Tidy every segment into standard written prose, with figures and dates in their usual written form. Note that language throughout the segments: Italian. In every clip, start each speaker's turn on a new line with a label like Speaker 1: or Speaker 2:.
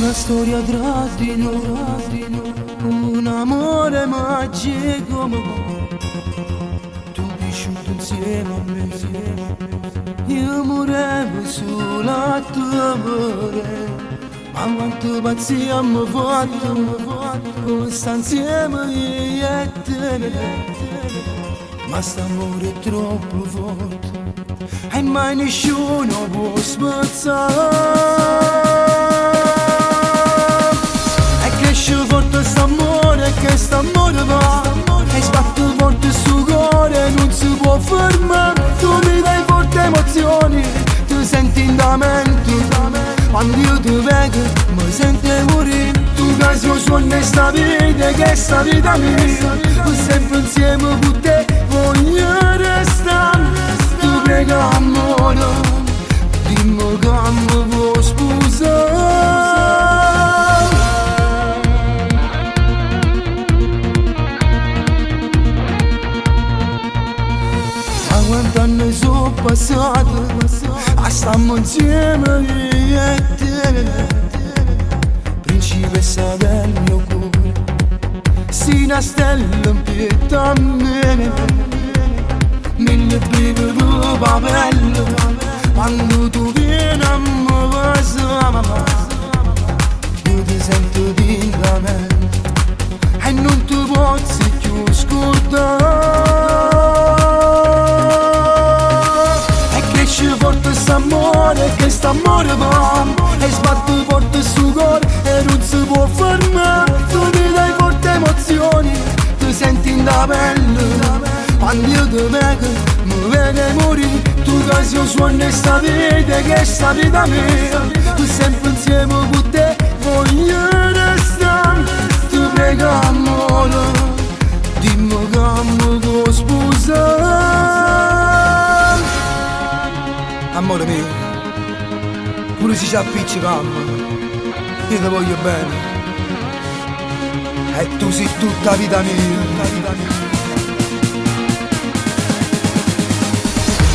Speaker 1: Una storia tra di noi, un amore magico, tu vissuto insieme a me, io morevo solo a tuo amore, ma quanto pazzia abbiamo fatto, sta insieme io e te, ma st'amore è troppo forte e mai nessuno può spezzare. Cresce forte st'amore che st'amore va e sbatte forte il suo cuore, non si può fermare. Tu mi dai forti emozioni, tu senti in da mente. Quando io ti vedo mi sento morire. Tu che sei suono in sta vita, che è sta vita mia, tu sempre insieme con te voglio restare. Tu prega amore, dimmi che mi vuoi sposare. Quant'anni sono passati, stiamo insieme io e te, principessa del mio cuore, sei una stella in pietà a me, mille brividi di papello, quando tu vieni a me passare, io ti sento dignamente e non ti posso più scordare. Forte st'amore, che st'amore va e sbatte forte il suo cuore e non si può fermare. Tu mi dai forti emozioni, tu senti in da pelle. Quando io ti vedo mi viene morire. Tu che sei suono in sta vita, che è sta vita mia, tu sempre insieme con te voglio restare. Tu prega amore, dimmi che mi vuoi sposare. Amore mio, pure se ci appiccicammo, io ti voglio bene e tu sei tutta vita mia.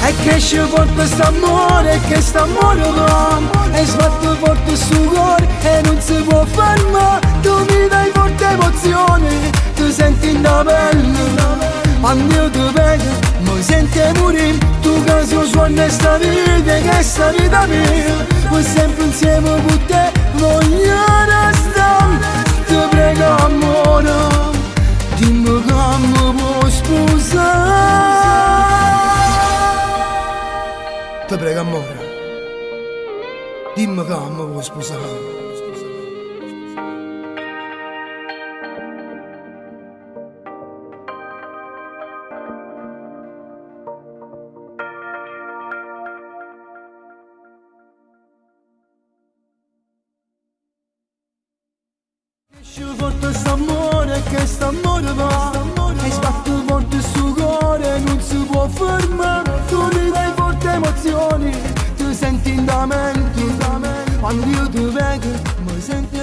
Speaker 1: E cresce forte st'amore, che st'amore va e sbatte forte il suo cuore e non si può fermare. Tu mi dai forti emozioni, tu senti in da pelle. Quando io ti vedo mi senti morire. Tu che sei suono in sta vita, che è sta vita mia, poi sempre insieme con te voglio restare. Ti prego amore, dimmi che mi vuoi sposare. Ti prego amore, dimmi che mi vuoi sposare. Forte st'amore, che st'amore va e sbatte forte il suo cuore, non si può fermare. Tu mi dai forti emozioni, tu senti in da mente. Quando io ti vedo mi sento